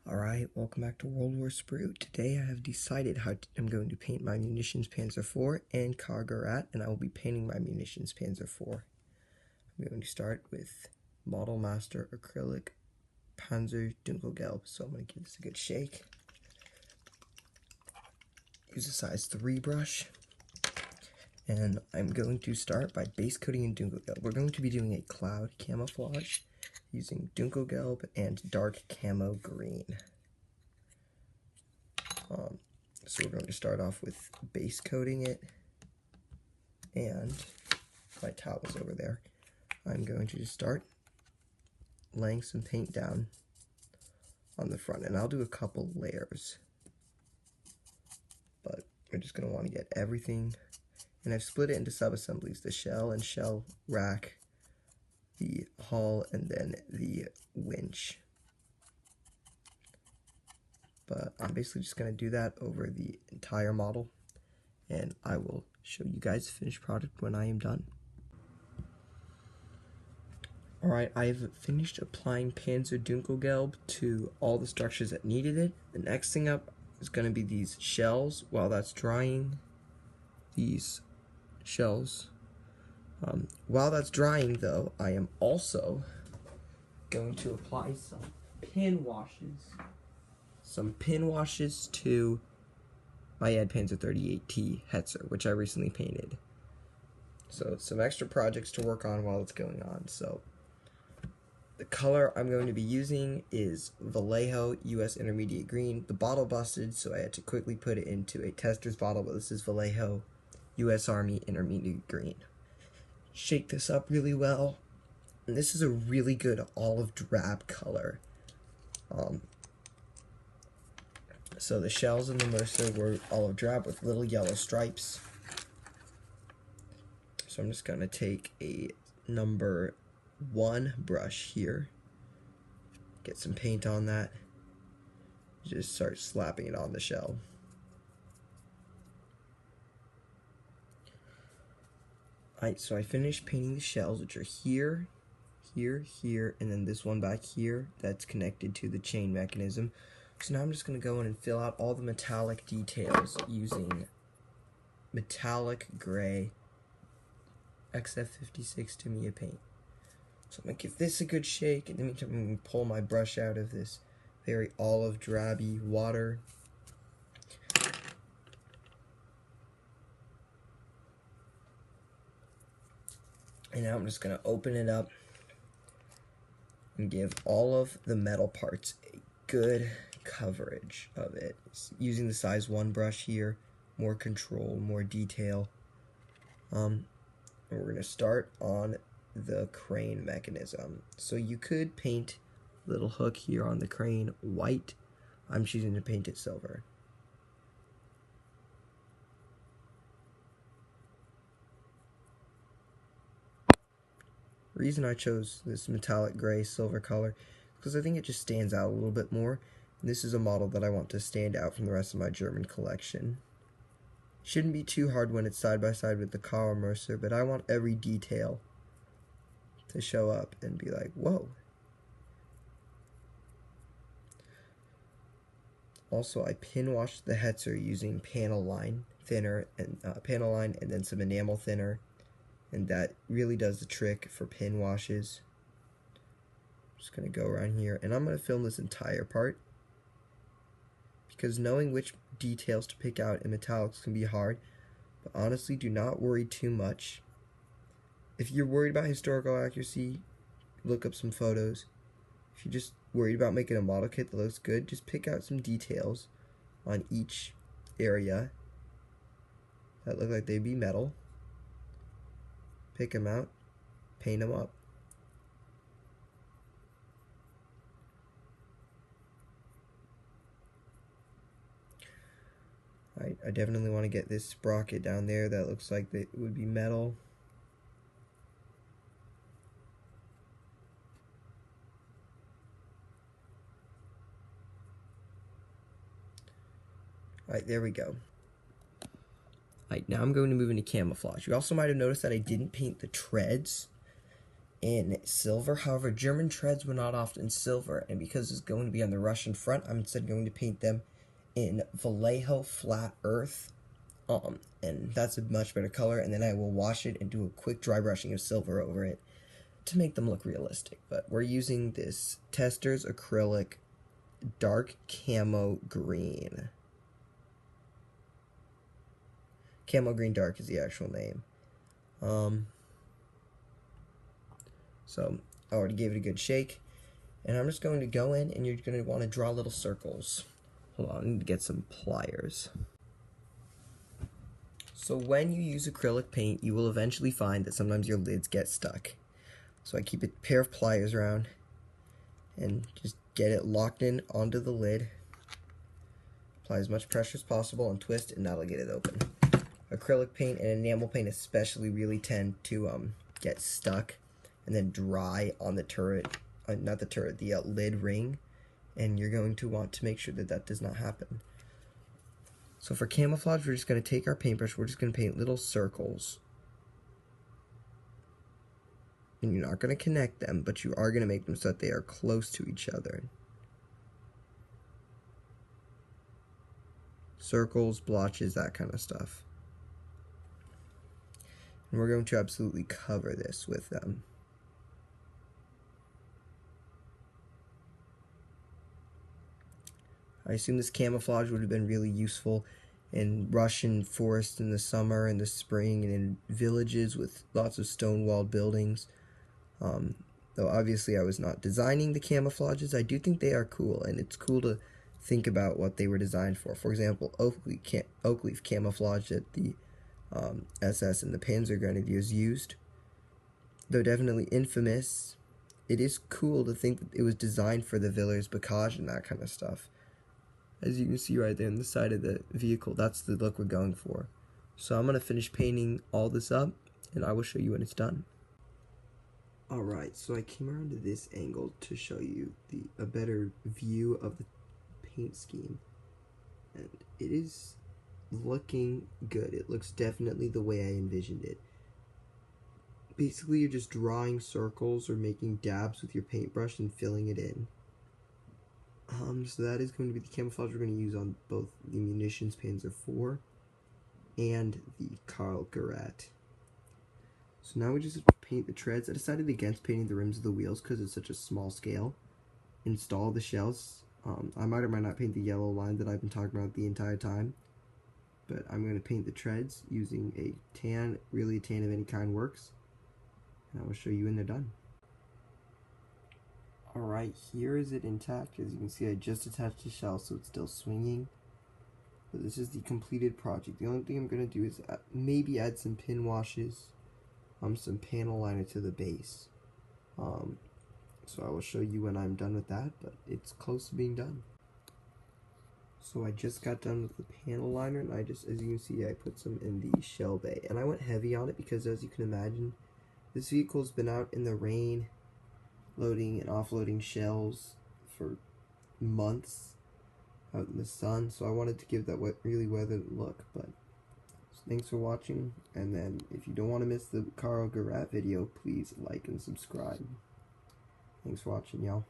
Alright, welcome back to World War Sprue. Today I have decided how I'm going to paint my Munitionspanzer IV and Gerat, and I will be painting my Munitionspanzer IV. I'm going to start with Model Master Acrylic Panzer Dunkelgelb, so I'm going to give this a good shake. Use a size 3 brush, and I'm going to start by base coating in Dunkelgelb. We're going to be doing a cloud camouflage using Dunkelgelb and dark camo green. So we're going to start off with base coating it, and my towel's over there. I'm going to just start laying some paint down on the front, and I'll do a couple layers, but we're just going to want to get everything, and I've split it into sub-assemblies: the shell and shell rack, the hull, and then the winch. But I'm basically just going to do that over the entire model, and I will show you guys the finished product when I am done. Alright, I've finished applying Panzer Dunkelgelb to all the structures that needed it. The next thing up is going to be these shells. While that's drying, these shells. While that's drying, though, I am also going to apply some pin washes to my Panzer 38T Hetzer, which I recently painted. So some extra projects to work on while it's going on. So the color I'm going to be using is Vallejo US Intermediate Green. The bottle busted, so I had to quickly put it into a tester's bottle, but this is Vallejo US Army Intermediate Green. Shake this up really well, and this is a really good olive drab color. So the shells in the Mörser were olive drab with little yellow stripes. So I'm just going to take a number 1 brush here, get some paint on that, just start slapping it on the shell. Alright, so I finished painting the shells, which are here, here, here, and then this one back here that's connected to the chain mechanism. So now I'm just going to go in and fill out all the metallic details using metallic gray XF56 Tamiya paint. So I'm going to give this a good shake. In the meantime, I'm going to pull my brush out of this very olive drabby water. And now I'm just going to open it up and give all of the metal parts a good coverage of it. Using the size 1 brush here, more control, more detail. And we're going to start on the crane mechanism. So you could paint a little hook here on the crane white. I'm choosing to paint it silver. The reason I chose this metallic gray silver color is because I think it just stands out a little bit more. And this is a model that I want to stand out from the rest of my German collection. Shouldn't be too hard when it's side by side with the Karl Mörser, but I want every detail to show up and be like, whoa. Also, I pin washed the Hetzer using panel line thinner and then some enamel thinner, and that really does the trick for pin washes. I'm just going to go around here, and I'm going to film this entire part, because knowing which details to pick out in metallics can be hard, but honestly, do not worry too much. If you're worried about historical accuracy, look up some photos. If you're just worried about making a model kit that looks good, just pick out some details on each area that look like they'd be metal. Pick them out, paint them up. I definitely want to get this sprocket down there that looks like it would be metal. Alright, there we go. Alright, now I'm going to move into camouflage. You also might have noticed that I didn't paint the treads. in silver. However, German treads were not often silver, and because it's going to be on the Russian front, I'm instead going to paint them in Vallejo flat earth. And that's a much better color, and then I will wash it and do a quick dry brushing of silver over it to make them look realistic. But we're using this Testors acrylic dark camo green. Camo green dark is the actual name. So I already gave it a good shake, and I'm just going to go in, and you're going to want to draw little circles. Hold on, I need to get some pliers. So when you use acrylic paint, you will eventually find that sometimes your lids get stuck. So I keep a pair of pliers around and just get it locked in onto the lid. Apply as much pressure as possible and twist, and that'll get it open. Acrylic paint and enamel paint especially really tend to get stuck and then dry on the turret, the lid ring, and you're going to want to make sure that that does not happen. So for camouflage, we're just going to take our paintbrush, we're just going to paint little circles. And you're not going to connect them, but you are going to make them so that they are close to each other. Circles, blotches, that kind of stuff. And we're going to absolutely cover this with them. I assume this camouflage would have been really useful in Russian forests in the summer and the spring, and in villages with lots of stone-walled buildings. Though obviously I was not designing the camouflages, I do think they are cool, and it's cool to think about what they were designed for. For example, oak leaf camouflage that the SS and the Panzer Grenadiers used. Though definitely infamous, it is cool to think that it was designed for the Villers Bocage and that kind of stuff. As you can see right there on the side of the vehicle, that's the look we're going for. So I'm going to finish painting all this up, and I will show you when it's done. Alright, so I came around to this angle to show you a better view of the paint scheme. And it is looking good. It looks definitely the way I envisioned it. Basically, you're just drawing circles or making dabs with your paintbrush and filling it in. So that is going to be the camouflage we're going to use on both the Munitionspanzer IV and the Gerat. So now we just have to paint the treads. I decided against painting the rims of the wheels because it's such a small scale. Install the shells. I might or might not paint the yellow line that I've been talking about the entire time. But I'm going to paint the treads using a tan. Really, a tan of any kind works. And I will show you when they're done. Alright, here is it intact. As you can see, I just attached the shell, so it's still swinging. But this is the completed project. The only thing I'm going to do is maybe add some pin washes, some panel liner to the base. So I will show you when I'm done with that, but it's close to being done. So I just got done with the panel liner, and as you can see, I put some in the shell bay. And I went heavy on it because, as you can imagine, this vehicle's been out in the rain, loading and offloading shells for months out in the sun, so I wanted to give that really weathered look. But thanks for watching, and then if you don't want to miss the Gerat video, please like and subscribe. Thanks for watching, y'all.